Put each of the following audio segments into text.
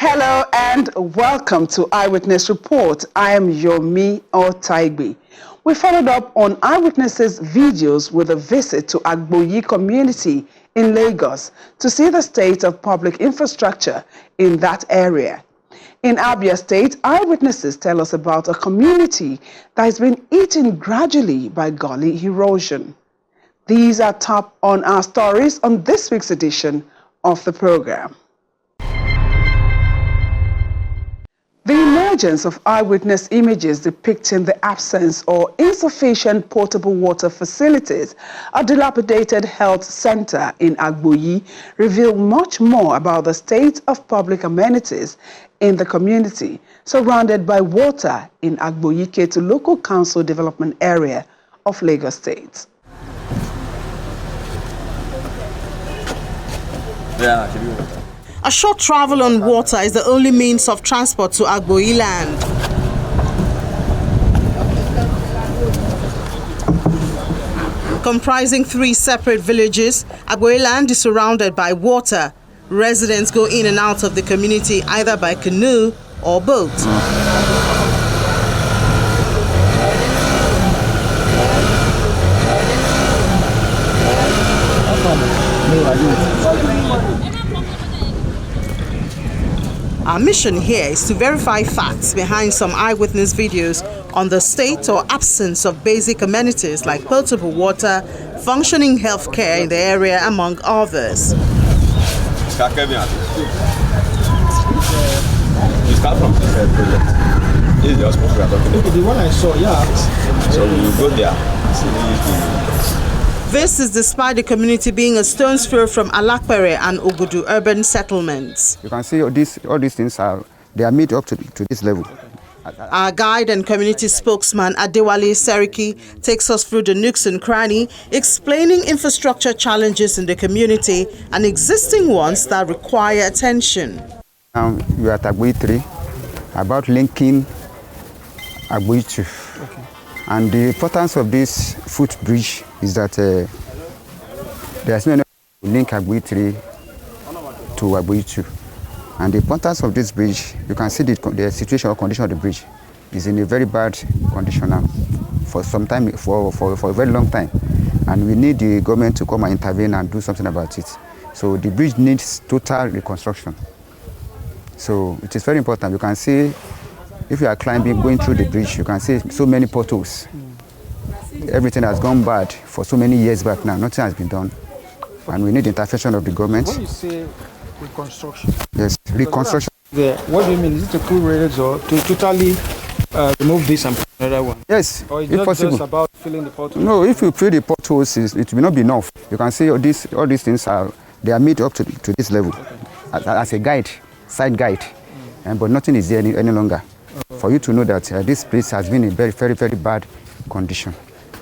Hello and welcome to Eyewitness Report. I am Yomi Otaigbe. We followed up on Eyewitnesses' videos with a visit to Agboyi community in Lagos to see the state of public infrastructure in that area. In Abia State, eyewitnesses tell us about a community that has been eaten gradually by Gully erosion. These are top on our stories on this week's edition of the program. The emergence of eyewitness images depicting the absence or insufficient potable water facilities, a dilapidated health center in Agboyi, reveal much more about the state of public amenities in the community surrounded by water in Agboyi to Local Council Development Area of Lagos State. A short travel on water is the only means of transport to Agboyi land. Comprising 3 separate villages, Agboyi land is surrounded by water. Residents go in and out of the community either by canoe or boat. Our mission here is to verify facts behind some eyewitness videos on the state or absence of basic amenities like potable water, functioning healthcare in the area, among others. You start from this project. This is the hospital we are talking about. The one I saw, yeah. So we will go there. This is despite the community being a stone's throw from Alakpere and Ogudu urban settlements. You can see all these things are made up to this level. Our guide and community spokesman Adewale Seriki takes us through the nooks and cranny, explaining infrastructure challenges in the community and existing ones that require attention. Now we are at Agboyi 3, about linking Agboyi 2. Okay. And the importance of this footbridge is that there's no link Agboyi 3 to Agboyi 2. And the importance of this bridge, you can see the situation or condition of the bridge is in a very bad condition now for some time, for a very long time. And we need the government to come and intervene and do something about it. So the bridge needs total reconstruction. So it is very important. You can see, if you are climbing, going through the bridge, you can see so many potholes. Everything has gone bad for so many years back now. Nothing has been done. And we need the intervention of the government. When you say reconstruction? Yes, reconstruction. What do you mean? Is it a full railroad or to totally remove this and put another one? Yes, or it's if not possible. Just about filling the potholes? No, if you fill the potholes, it will not be enough. You can see all these things are made up to this level. Okay. As a guide, side guide. But nothing is there any longer. For you to know that this place has been in very, very, very bad condition.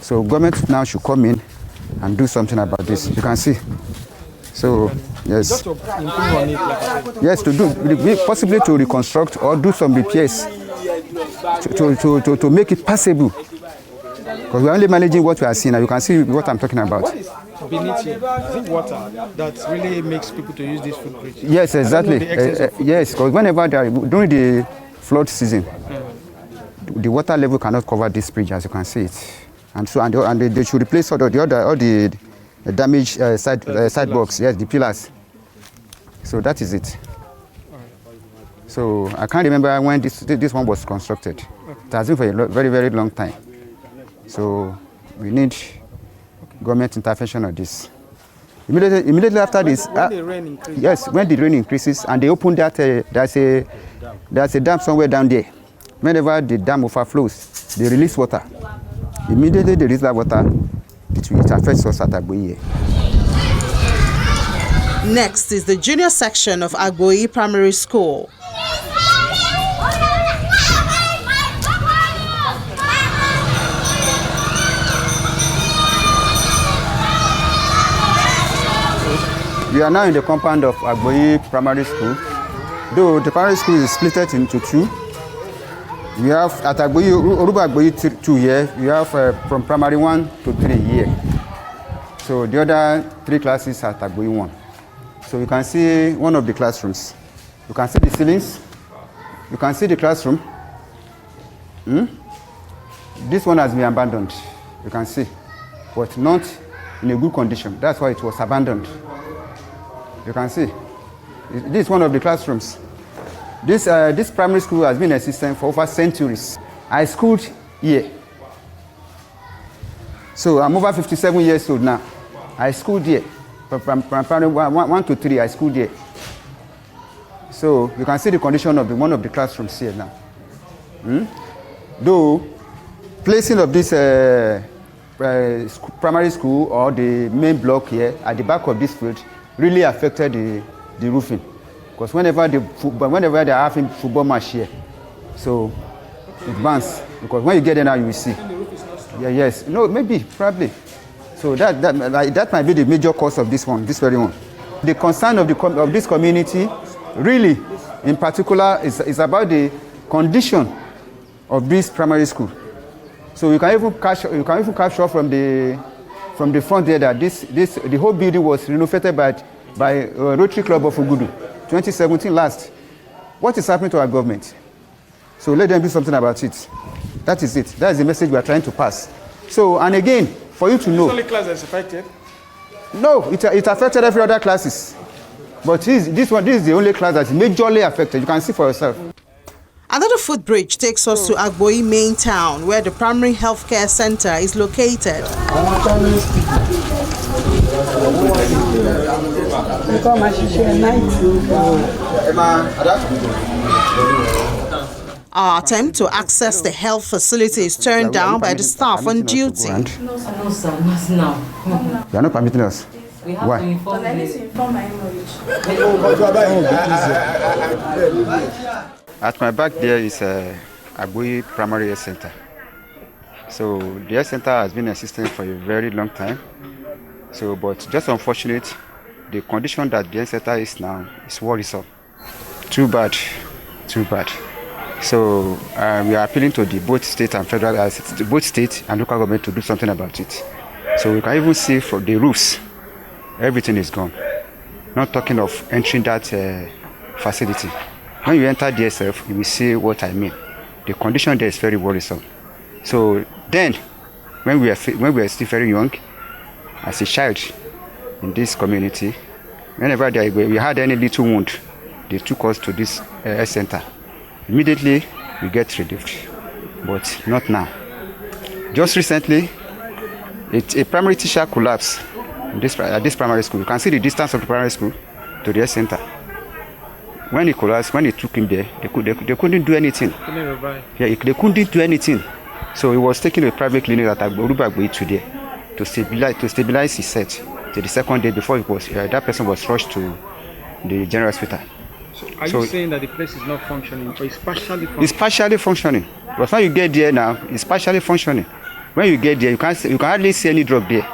So government now should come in and do something about this. You can see. So, yes. Just to improve on it, like yes, possibly to reconstruct or do some repairs to make it passable. Because we're only managing what we are seeing now. You can see what I'm talking about. What is beneath you? Is it water that really makes people to use this footbridge? Yes, exactly. Yes, because whenever during the flood season, the water level cannot cover this bridge, as you can see it. And so they should replace all the damaged sidewalks, yes, the pillars. So that is it. So I can't remember when this one was constructed. It has been for a very, very long time. So we need government intervention on this. Immediately after this, when the rain increases. Yes, when the rain increases and they open that, there's a dam somewhere down there. Whenever the dam overflows, they release water. Immediately they release that water, it affects us at Agboyi. Next is the junior section of Agboyi Primary School. We are now in the compound of Agboyi Primary School. Though the primary school is split into 2. We have at Agboyi 2 here, we have from primary 1 to 3 here. So the other 3 classes at Agboyi 1. So you can see one of the classrooms. You can see the ceilings. You can see the classroom. This one has been abandoned. You can see, but not in a good condition. That's why it was abandoned. You can see. This is one of the classrooms. This primary school has been in existence for over centuries. I schooled here. So I'm over 57 years old now. I schooled here. From primary 1 to 3, I schooled here. So you can see the condition of one of the classrooms here now. Though placing of this primary school or the main block here at the back of this field really affected the roofing, because whenever they are having football match here, so it burns. Because when you get there now, you will see. Yeah, yes, no, maybe, probably. So that might be the major cause of this very one. The concern of this community, really, in particular, is about the condition of this primary school. So you can even capture from the front there that the whole building was renovated by Rotary Club of Ugudu, 2017 last. What is happening to our government? So let them do something about it. That is it. That is the message we are trying to pass. So, and again, for you to know. It's only class that's affected? No, it affected every other classes. But this is the only class that's majorly affected. You can see for yourself. Another footbridge takes us to Agboyi main town, where the primary healthcare center is located. Our attempt to access the health facility is turned down by the staff on duty. No, sir, not now. You are not permitting us. We have Why? to inform I need to inform my knowledge. At my back there is Agboyi Primary Health Center. So the health center has been in existence for a very long time. So, but just unfortunate, the condition that the health center is now is worrisome. Too bad, too bad. So we are appealing to both state and federal, both state and local government to do something about it. So we can even see for the roofs, everything is gone. Not talking of entering that facility. When you enter there yourself, you will see what I mean. The condition there is very worrisome. So then, when we were still very young, as a child in this community, whenever we had any little wound, they took us to this health center. Immediately, we get relieved, but not now. Just recently, a primary teacher collapsed at this primary school. You can see the distance of the primary school to the health center. When he collapsed, when they took him there, they couldn't do anything. Yeah, they couldn't do anything. So he was taken to a private clinic at Agboyi today to stabilize his set till the second day before that person was rushed to the general hospital. Are you saying that the place is not functioning, or it's partially functioning? It's partially functioning. But when you get there now, it's partially functioning. When you get there, you can hardly see any drop there.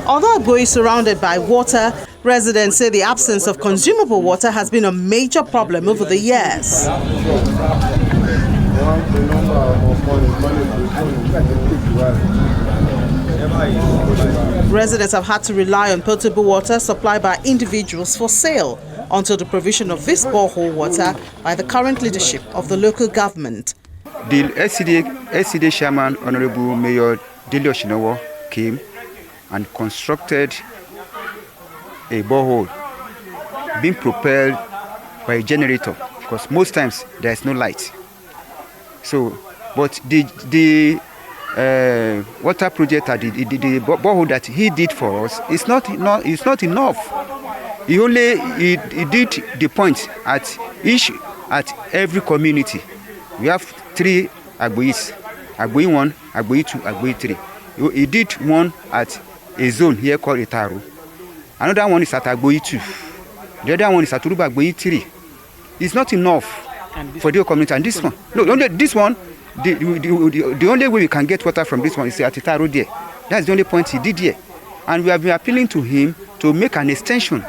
Although Agboyi is surrounded by water, residents say the absence of consumable water has been a major problem over the years. Residents have had to rely on potable water supplied by individuals for sale until the provision of this borehole water by the current leadership of the local government. The SCDA chairman, Honorable Mayor Dele Oshinowo, came and constructed a borehole being propelled by a generator, because most times there is no light. So, but the water project, the borehole that he did for us, it's not enough. He did the point at every community. We have 3 Agboyis, Agboyi 1, Agboyi 2, Agboyi 3. He did one at a zone here called Itaru. Another one is at Agboyi 2. The other one is at Uruba Agboyi 3. It's not enough for the community. And this one, no, only this one, the only way we can get water from this one is at Itaru there. That's the only point he did here. And we have been appealing to him to make an extension,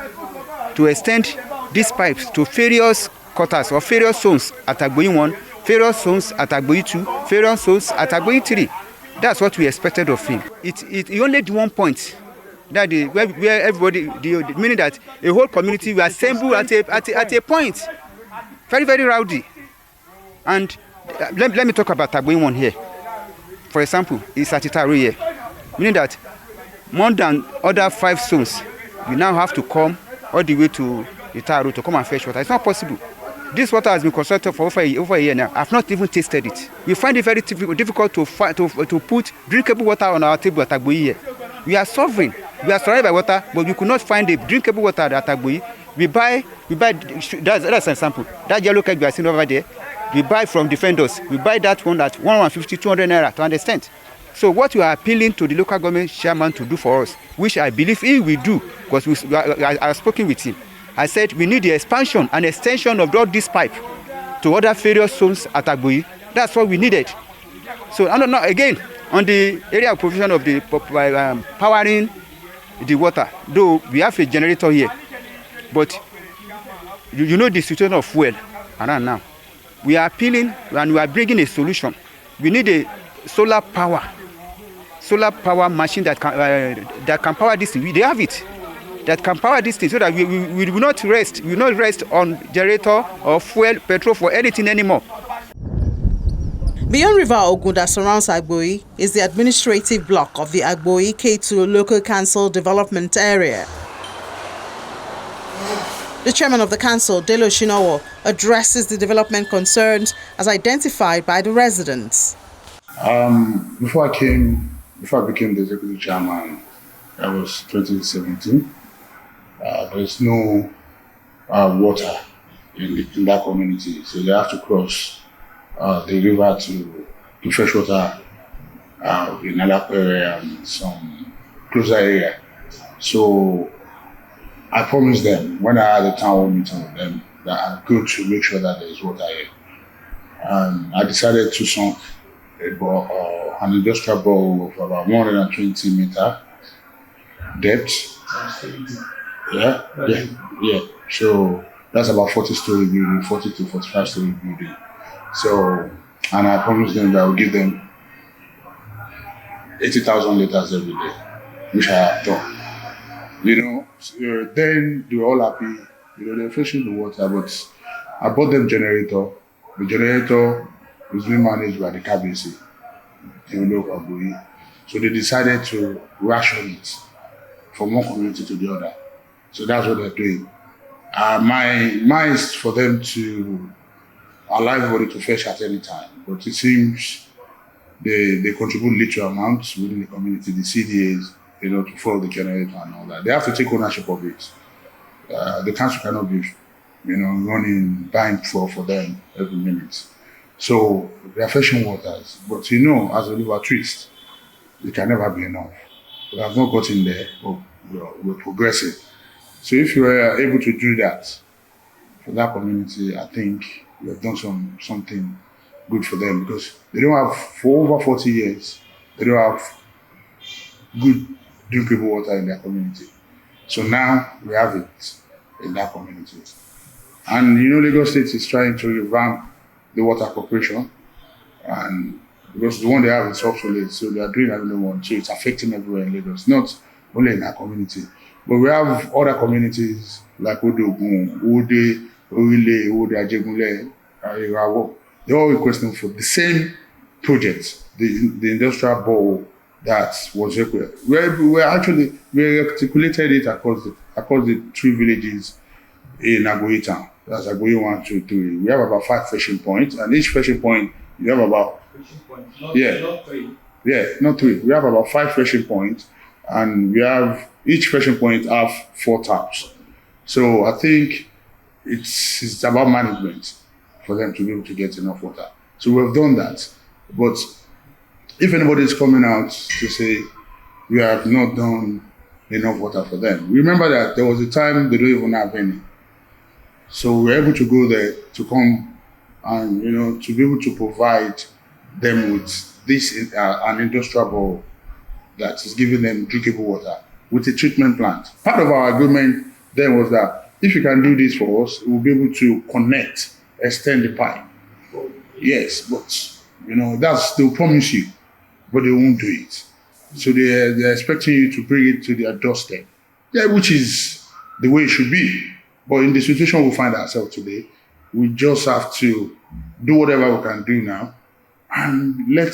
to extend these pipes to various quarters or various zones at Agboyi 1, various zones at Agboyi 2, various zones at Agboyi 3. That's what we expected of him. He only did one point That where everybody, meaning that a whole community will assemble at a point, very, very rowdy. And let me talk about Agboyi one here. For example, it's at Itaru here, meaning that more than other 5 zones, you now have to come all the way to Itaru to come and fetch water. It's not possible. This water has been constructed for over a year now. I've not even tasted it. We find it very difficult to put drinkable water on our table at Agboyi here. We are suffering. We are surrounded by water, but we could not find a drinkable water at Agboyi. We buy. That's an example. That yellow keg you are seeing over there, we buy from defenders. We buy that one at 150, 200 naira to understand. So what we are appealing to the local government chairman to do for us, which I believe he will do, because I have spoken with him. I said we need the expansion and extension of all this pipe to other various zones at Agboyi. That's what we needed. So I don't know, again, on the area of provision of the powering the water, though we have a generator here, but you know the situation of fuel around now. We are appealing and we are bringing a solution. We need a solar power machine that can power this thing. They have it. That can power this thing so that we will not rest. We will not rest on generator or fuel, petrol for anything anymore. Beyond River Ogun that surrounds Agboyi is the administrative block of the Agboyi K2 Local Council Development Area. The chairman of the council, Delo Shinowo, addresses the development concerns as identified by the residents. Before I became the executive chairman, that was 2017. There is no water in that community, so they have to cross the river to fresh water in another area and some closer area. So I promised them when I had a town hall meeting with them that I'm going to make sure that there is water here. And I decided to sunk an industrial bore of about 120 meter depth. Yeah. So that's about 40-story building, 40 to 45-story building. So, and I promised them that I will give them 80,000 liters every day, which I have done. Then they were all happy. They're fetching the water, but I bought them generator. The generator is being managed by the KBC in Agboyi. So they decided to ration it from one community to the other. So that's what they're doing. Mine is for them to allow everybody to fetch at any time, but it seems they contribute little amounts within the community, the CDAs, to follow the generator and all that. They have to take ownership of it. The council cannot be, running buying for them every minute. So they are fetching waters, but as a river twist, it can never be enough. We have not gotten there, but we're progressing. So if you are able to do that for that community, I think we have done something good for them, because they don't have, for over 40 years, they don't have good drinkable water in their community. So now we have it in that community. And Lagos State is trying to revamp the water corporation, and because the one they have is obsolete, so they are doing another one, so it's affecting everywhere in Lagos, not only in our community. But we have other communities like Odogun, Ode, Orile, Ode, Ajegunle, Irawo. They're all requesting for the same project, the industrial bore that was required. We articulated it across the 3 villages in Agboyi town. That's Agboyi 1, 2, 3. We have about 5 fishing points, and each fishing point you have about not 3. We have about 5 fishing points, and we have each fishing point have 4 taps. So I think it's about management for them to be able to get enough water. So we've done that. But if anybody is coming out to say we have not done enough water for them, remember that there was a time they don't even have any. So we're able to go there to come and to be able to provide them with this an industrial bowl that is giving them drinkable water with a treatment plant. Part of our agreement then was that if you can do this for us, we'll be able to extend the pipe. Yes, but they'll promise you, but they won't do it. So they're expecting you to bring it to their doorstep. Yeah, which is the way it should be. But in the situation we find ourselves today, we just have to do whatever we can do now, and let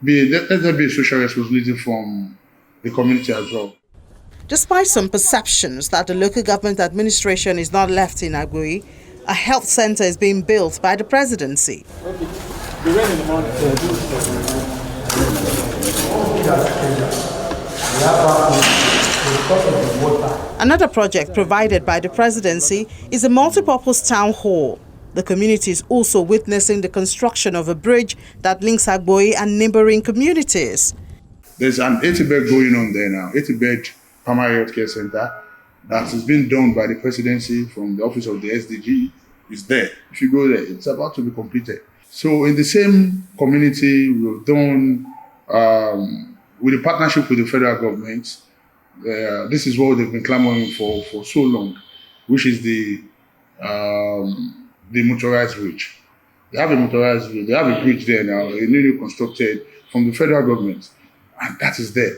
there be a social responsibility from the community as well. Despite some perceptions that the local government administration is not left in Agboyi, a health center is being built by the presidency. Another project provided by the presidency is a multipurpose town hall. The community is also witnessing the construction of a bridge that links Agboyi and neighboring communities. There's an 80-bed going on there now, 80-bed primary health care center that is being done by the presidency from the office of the SDG. Is there. If you go there, it's about to be completed. So in the same community, we've done, with a partnership with the federal government, this is what they've been clamoring for so long, which is the motorized bridge. They have a motorized bridge. They have a bridge there now, a newly constructed from the federal government, and that is there.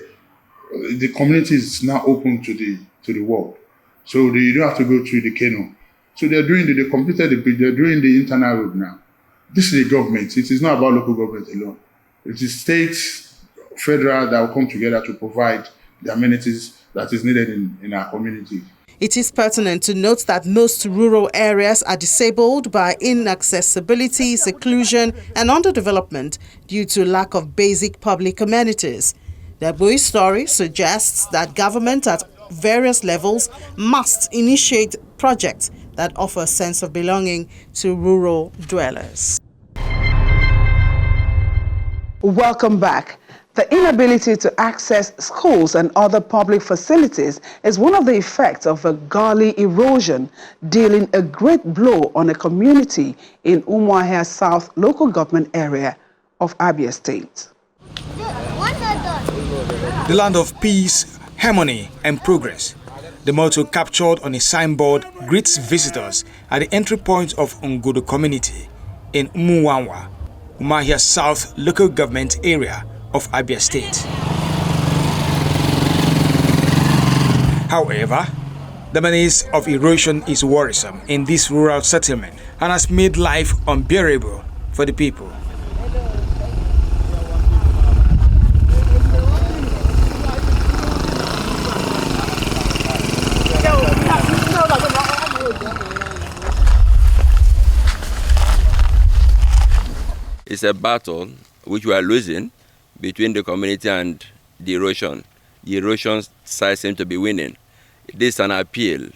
The community is now open to the world, so you don't have to go through the canal. So they completed the bridge. They're doing the internal road now. This is the government. It is not about local government alone. It is state, federal that will come together to provide the amenities that is needed in our community. It is pertinent to note that most rural areas are disabled by inaccessibility, seclusion, and underdevelopment due to lack of basic public amenities. The Agboyi story suggests that government at various levels must initiate projects that offer a sense of belonging to rural dwellers. Welcome back. The inability to access schools and other public facilities is one of the effects of a Gully erosion, dealing a great blow on a community in Umuahia South local government area of Abia State. The land of peace, harmony, and progress. The motto captured on a signboard greets visitors at the entry point of Ngodo community in Umuahia South local government area of Abia State. However, the menace of erosion is worrisome in this rural settlement and has made life unbearable for the people. It's a battle which we are losing between the community and the erosion. The erosion side seems to be winning. This is an appeal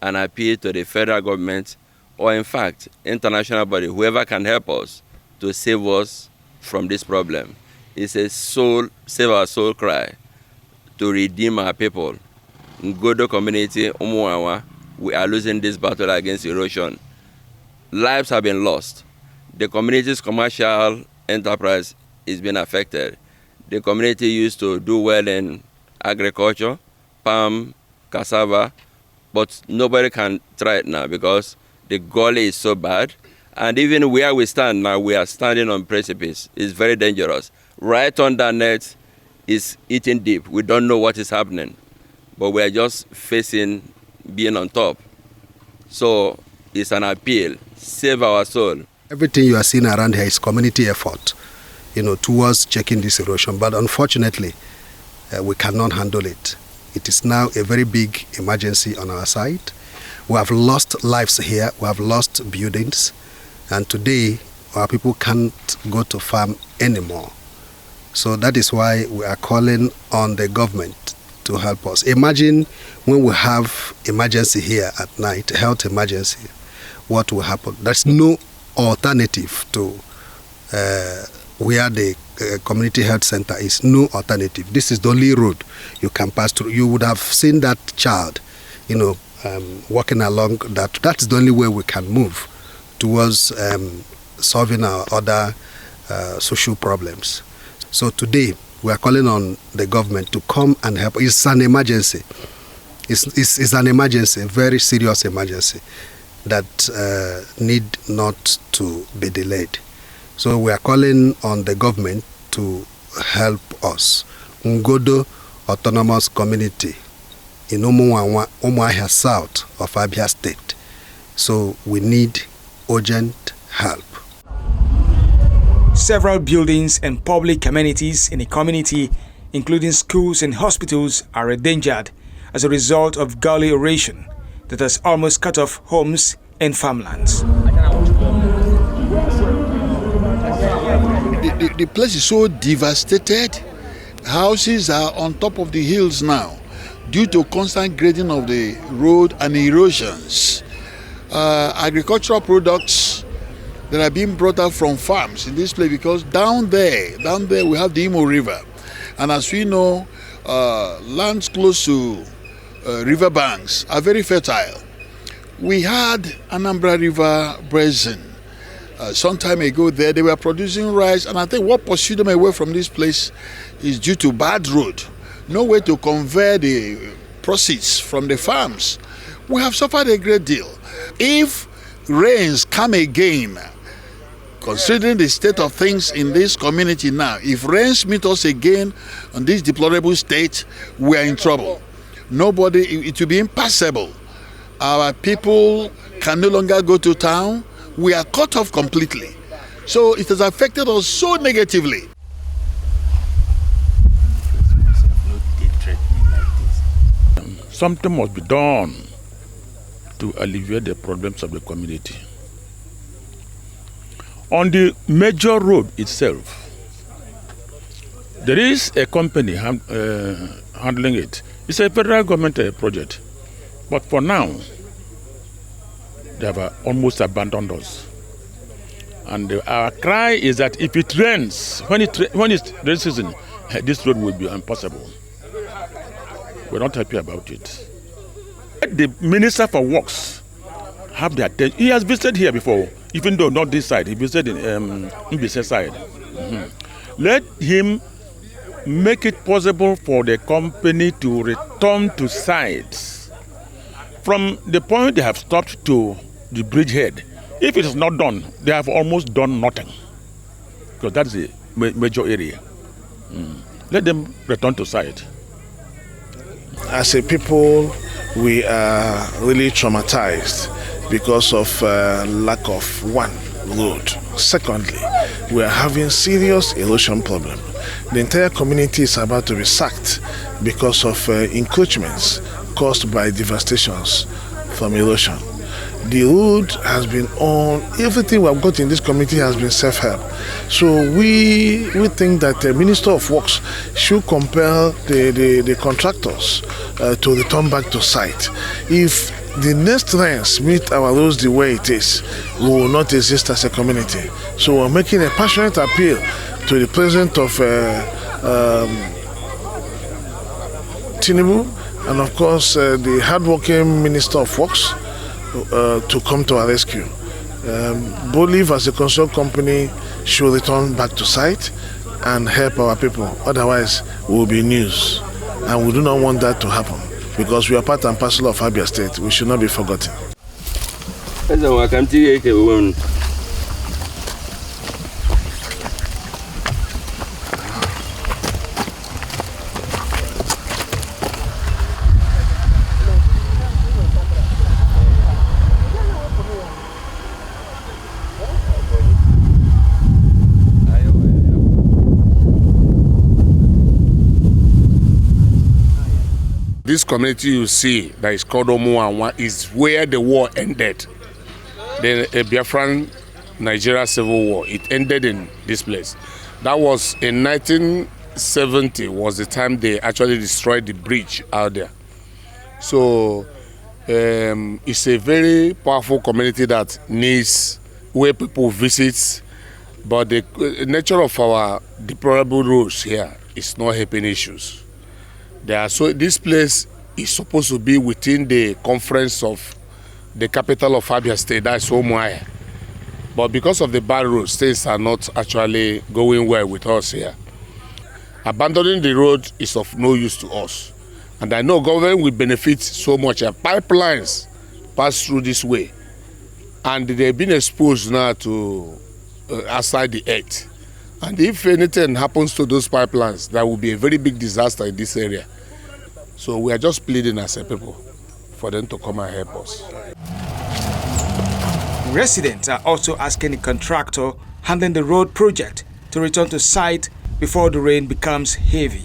to the federal government, or in fact, international body, whoever can help us to save us from this problem. It's a save our soul cry to redeem our people. Ngodo community, Umuahia, we are losing this battle against erosion. Lives have been lost. The community's commercial enterprise is being affected. The community used to do well in agriculture, palm, cassava, but nobody can try it now because the gully is so bad. And even where we stand now, we are standing on precipice. It's very dangerous. Right underneath is eating deep. We don't know what is happening, but we are just facing being on top. So it's an appeal, save our soul. Everything you are seeing around here is community effort, towards checking this erosion. But unfortunately, we cannot handle it. It is now a very big emergency on our side. We have lost lives here. We have lost buildings. And today, our people can't go to farm anymore. So that is why we are calling on the government to help us. Imagine when we have emergency here at night, health emergency, what will happen? There's no alternative to where the community health center is. No alternative. This is the only road you can pass through. You would have seen that child, walking along that. That's the only way we can move towards solving our other social problems. So today we are calling on the government to come and help. It's an emergency. It's an emergency, a very serious emergency that need not to be delayed. So we are calling on the government to help us Ngodo Autonomous Community in Umuahia South of Abia State. So we need urgent help. Several buildings and public amenities in the community, including schools and hospitals, are endangered as a result of Gully erosion that has almost cut off homes and farmlands. The place is so devastated. Houses are on top of the hills now due to constant grading of the road and erosions. Agricultural products that are being brought out from farms in this place, because down there we have the Imo River, and as we know, lands close to river banks are very fertile. We had Anambra River Basin some time ago. There they were producing rice, and I think what pursued them away from this place is due to bad road, no way to convey the proceeds from the farms. We have suffered a great deal. If rains come again, considering the state of things in this community now, if rains meet us again on this deplorable state, we are in trouble. It will be impassable. Our people can no longer go to town. We are cut off completely. So it has affected us so negatively. Something must be done to alleviate the problems of the community. On the major road itself, there is a company handling it. It's a federal government project. But for now, they have almost abandoned us. And our cry is that if it rains, when it's rain season, this road will be impossible. We're not happy about it. The Minister for Works have the attention. He has visited here before, even though not this side. He visited in Mbise side. Let him make it possible for the company to return to sites from the point they have stopped to the bridgehead. If it is not done, they have almost done nothing, because that is a major area. Let them return to site. As a people, we are really traumatized because of lack of one, road. Secondly, we are having serious erosion problem. The entire community is about to be sacked because of encroachments caused by devastations from erosion. The road has been on, everything we have got in this community has been self-help. So we think that the Minister of Works should compel the contractors to return back to site. If the next rains meet our roads the way it is, we will not exist as a community. So we're making a passionate appeal to the President of Tinubu, and of course the hardworking Minister of Works, to come to our rescue. Boliv as a construction company should return back to site and help our people. Otherwise, we will be news. And we do not want that to happen, because we are part and parcel of Abia State. We should not be forgotten. This community you see that is called Omuanwa is where the war ended. The Biafran Nigeria Civil War, it ended in this place. That was in 1970 was the time they actually destroyed the bridge out there. So it's a very powerful community that needs where people visit, but the nature of our deplorable roads here is not helping issues. So this place is supposed to be within the conference of the capital of Abia State, that's Umuahia. But because of the bad roads, things are not actually going well with us here. Abandoning the road is of no use to us. And I know government will benefit so much. Pipelines pass through this way. And they've been exposed now to outside the earth. And if anything happens to those pipelines, that will be a very big disaster in this area. So we are just pleading as a people for them to come and help us. Residents are also asking the contractor handling the road project to return to site before the rain becomes heavy.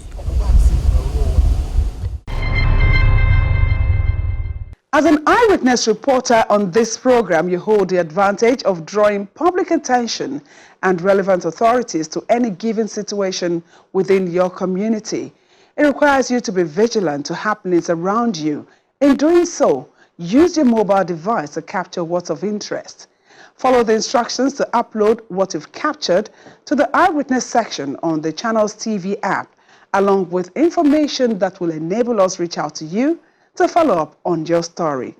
As an eyewitness reporter on this program, you hold the advantage of drawing public attention and relevant authorities to any given situation within your community. It requires you to be vigilant to happenings around you. In doing so, use your mobile device to capture what's of interest. Follow the instructions to upload what you've captured to the Eyewitness section on the Channels TV app, along with information that will enable us reach out to you to follow up on your story.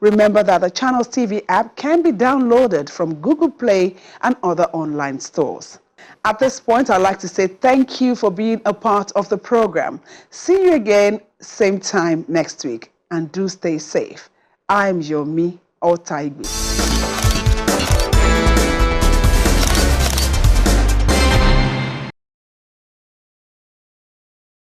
Remember that the Channels TV app can be downloaded from Google Play and other online stores. At this point, I'd like to say thank you for being a part of the program. See you again, same time next week. And do stay safe. I'm Yomi Otaigbe.